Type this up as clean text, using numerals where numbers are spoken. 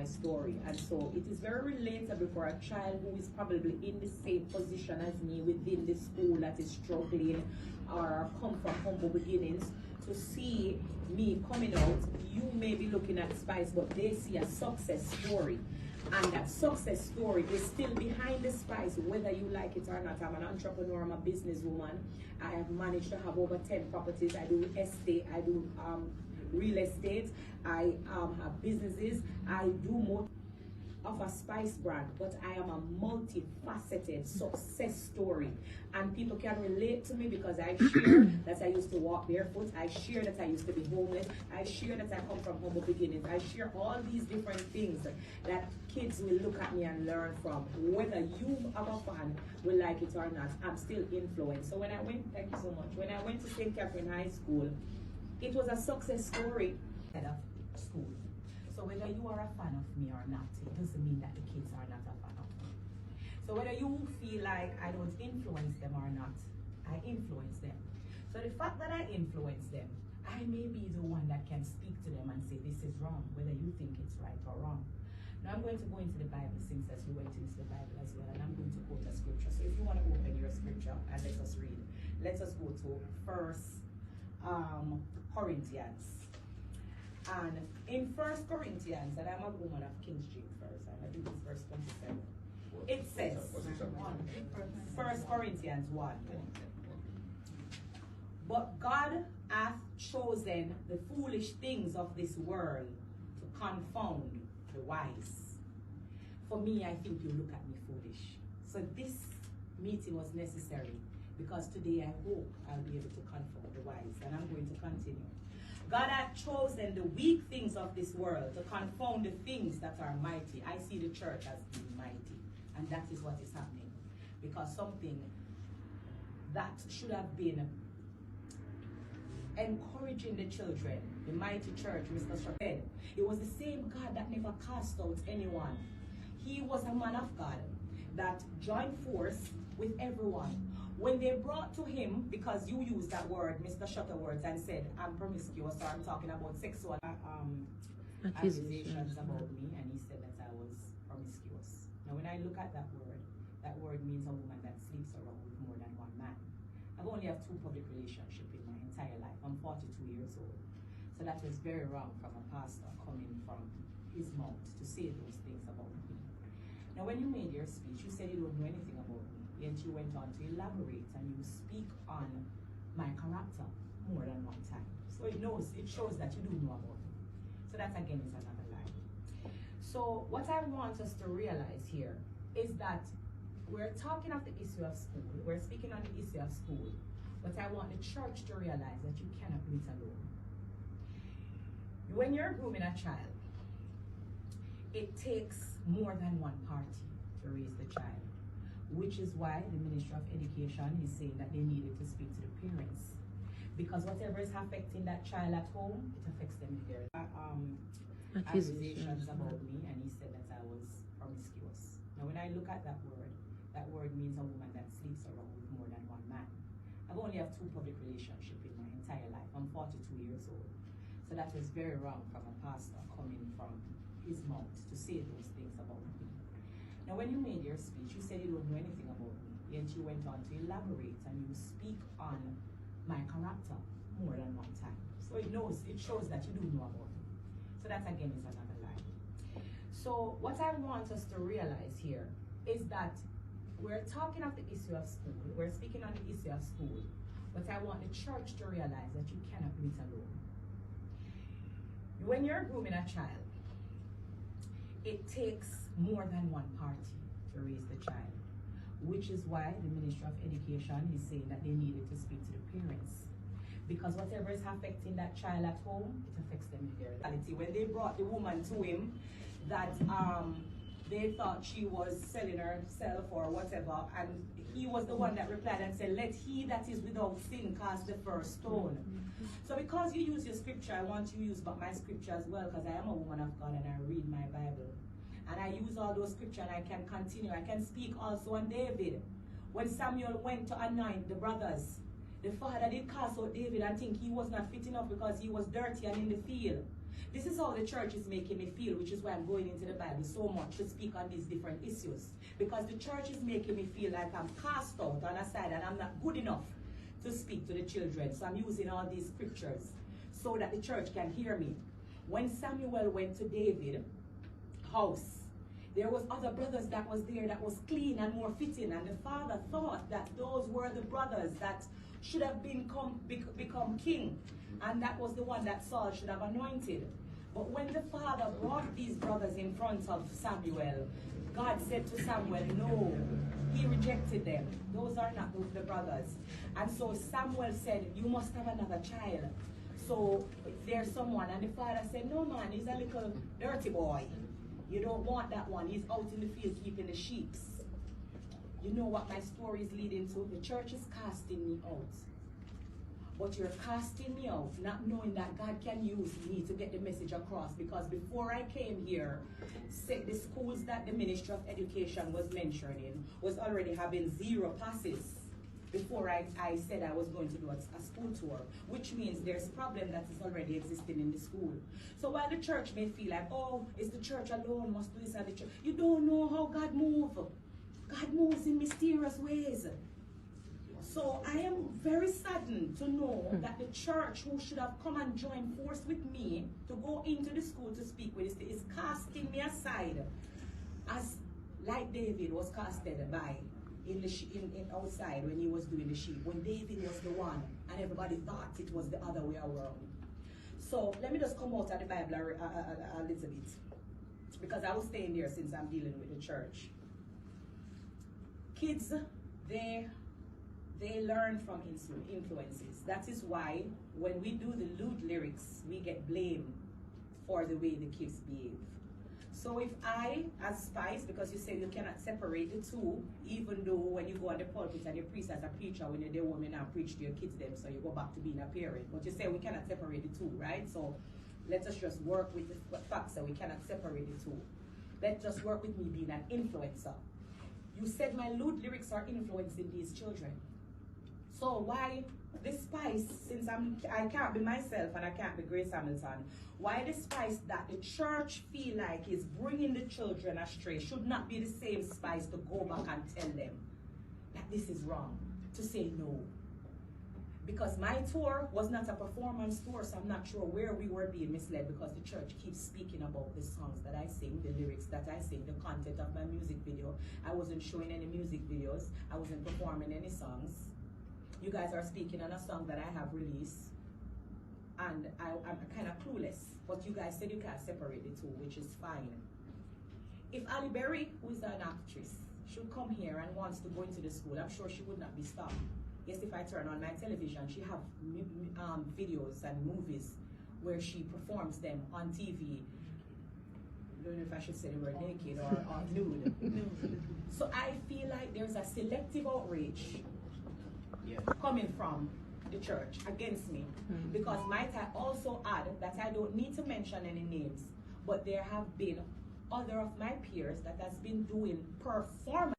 story. And so it is very relatable for a child who is probably in the same position as me within the school that is struggling or come from humble beginnings to see me coming out. You may be looking at Spice, but they see a success story. And that success story is still behind the Spice, whether you like it or not. I'm an entrepreneur, I'm a businesswoman. I have managed to have over 10 properties. I do estate, I do real estate, I have businesses, I do more of a Spice brand, but I am a multifaceted success story, and people can relate to me because I share that I used to walk barefoot, I share that I used to be homeless, I share that I come from humble beginnings, I share all these different things that kids will look at me and learn from. Whether you are a fan will like it or not, I'm still influenced. So when I went, thank you so much, when I went to St. Catherine High School, it was a success story of school. So whether you are a fan of me or not, it doesn't mean that the kids are not a fan of me. So whether you feel like I don't influence them or not, I influence them. So the fact that I influence them, I may be the one that can speak to them and say this is wrong, whether you think it's right or wrong. Now I'm going to go into the Bible, since as we went into the Bible as well, and I'm going to quote a scripture. So if you want to open your scripture and let us read, let us go to First Corinthians. And in 1 Corinthians, and I'm a woman of King's James first, and I think it's verse 27. It says, 1 Corinthians 1. But God hath chosen the foolish things of this world to confound the wise. For me, I think you look at me foolish. So this meeting was necessary because today I hope I'll be able to confound the wise, and I'm going to continue. God hath chosen the weak things of this world to confound the things that are mighty. I see the church as being mighty, and that is what is happening. Because something that should have been encouraging the children, the mighty church, Mr. said, it was the same God that never cast out anyone. He was a man of God that joined force with everyone. When they brought to him, because you used that word, Mr. Shutterwords, and said, I'm promiscuous, or I'm talking about sexual accusations about me, and he said that I was promiscuous. Now, when I look at that word means a woman that sleeps around with more than one man. I've only had 2 public relationships in my entire life. I'm 42 years old. So that was very wrong from a pastor coming from his mouth to say those things about me. Now, when you made your speech, you said you don't know anything about me. Yet you went on to elaborate and you speak on my character more than one time. So it shows that you do know about me. So that again is another lie. So what I want us to realize here is that we're talking of the issue of school. We're speaking on the issue of school. But I want the church to realize that you cannot do it alone. When you're grooming a child, it takes more than one party to raise the child. Which is why the Ministry of Education is saying that they needed to speak to the parents. Because whatever is affecting that child at home, it affects them there. Accusations about me, and he said that I was promiscuous. Now when I look at that word means a woman that sleeps around with more than one man. I've only had 2 public relationships in my entire life. I'm 42 years old. So that was very wrong from a pastor coming from his mouth to say those things about me. Now, when you made your speech, you said you don't know anything about me, yet you went on to elaborate and you speak on my character more than one time. So it shows that you do know about me. So that again is another lie. So what I want us to realize here is that we're talking of the issue of school. We're speaking on the issue of school. But I want the church to realize that you cannot do it alone. When you're grooming a child, it takes more than one party to raise the child, which is why the Ministry of Education is saying that they needed to speak to the parents. Because whatever is affecting that child at home, it affects them in their reality. When they brought the woman to him, that they thought she was selling herself or whatever, and he was the one that replied and said, let he that is without sin cast the first stone. So because you use your scripture, I want you to use my scripture as well, because I am a woman of God and I read my Bible. And I use all those scriptures and I can continue. I can speak also on David. When Samuel went to anoint the brothers, the father did cast out David and think he was not fit enough because he was dirty and in the field. This is how the church is making me feel, which is why I'm going into the Bible so much to speak on these different issues. Because the church is making me feel like I'm cast out on a side and I'm not good enough to speak to the children. So I'm using all these scriptures so that the church can hear me. When Samuel went to David's house, there was other brothers that was there that was clean and more fitting, and the father thought that those were the brothers that should have become king, and that was the one that Saul should have anointed. But when the father brought these brothers in front of Samuel, God said to Samuel, no, he rejected them. Those are not the brothers. And so Samuel said, you must have another child. So there's someone, and the father said, no man, he's a little dirty boy. You don't want that one. He's out in the field keeping the sheep. You know what my story is leading to? The church is casting me out. But you're casting me out, not knowing that God can use me to get the message across. Because before I came here, the schools that the Ministry of Education was mentioning was already having 0 passes before I said I was going to do a school tour, which means there's a problem that is already existing in the school. So while the church may feel like, oh, it's the church alone must do this and the church, you don't know how God moves. God moves in mysterious ways. So I am very saddened to know that the church, who should have come and joined force with me to go into the school to speak with this, is casting me aside, as like David was casted by in outside when he was doing the sheep, when David was the one and everybody thought it was the other way around. So let me just come out of the Bible a little bit, because I was staying there since I'm dealing with the church. Kids, they learn from influences. That is why when we do the lewd lyrics, we get blamed for the way the kids behave. So if I, as Spice, because you say you cannot separate the two, even though when you go on the pulpit and you preach as a preacher, when you're there woman and preach to your kids them, so you go back to being a parent. But you say we cannot separate the two, right? So let us just work with the facts that we cannot separate the two. Let's just work with me being an influencer. You said my lewd lyrics are influencing these children. So why the Spice, since I can't be myself and I can't be Grace Hamilton, why the Spice that the church feel like is bringing the children astray should not be the same Spice to go back and tell them that this is wrong, to say no. Because my tour was not a performance tour, so I'm not sure where we were being misled, because the church keeps speaking about the songs that I sing, the lyrics that I sing, the content of my music video. I wasn't showing any music videos. I wasn't performing any songs. You guys are speaking on a song that I have released, and I'm kind of clueless, but you guys said you can't separate the two, which is fine. If Ali Berry, who is an actress, should come here and wants to go into the school, I'm sure she would not be stopped. Yes, if I turn on my television, she have videos and movies where she performs them on TV. I don't know if I should say the word naked or nude. So I feel like there's a selective outrage coming from the church against me, because might I also add that I don't need to mention any names, but there have been other of my peers that has been doing performance